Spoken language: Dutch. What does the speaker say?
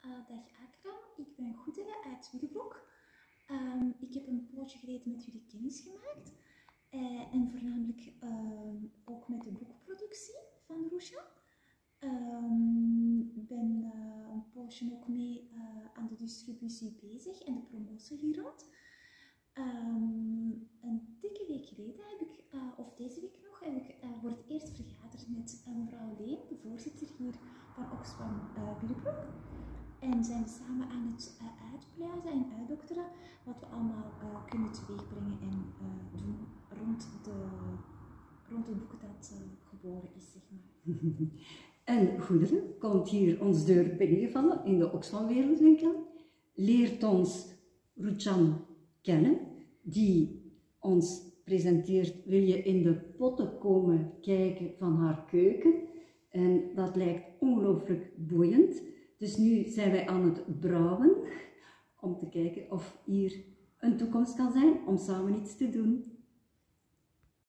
Dag Akram, ik ben Goedele uit Willebroek. Ik heb een poosje geleden met jullie kennis gemaakt. En voornamelijk ook met de boekproductie van Roesha. Ik ben een poosje ook mee aan de distributie bezig en de promotie hier rond. Een dikke week geleden heb ik, of deze week nog, heb ik voor het eerst vergaderd met mevrouw Leen, de voorzitter hier van Oxfam Willebroek. En zijn we samen aan het uitpluizen en uitdokteren wat we allemaal kunnen teweegbrengen en doen rond het boek dat geboren is, zeg maar. En Goedele komt hier ons deur binnengevallen in de Oxfam Wereldwinkel, leert ons Rucham kennen, die ons presenteert, wil je in de potten komen kijken van haar keuken. En dat lijkt ongelooflijk boeiend. Dus nu zijn wij aan het brouwen om te kijken of hier een toekomst kan zijn om samen iets te doen.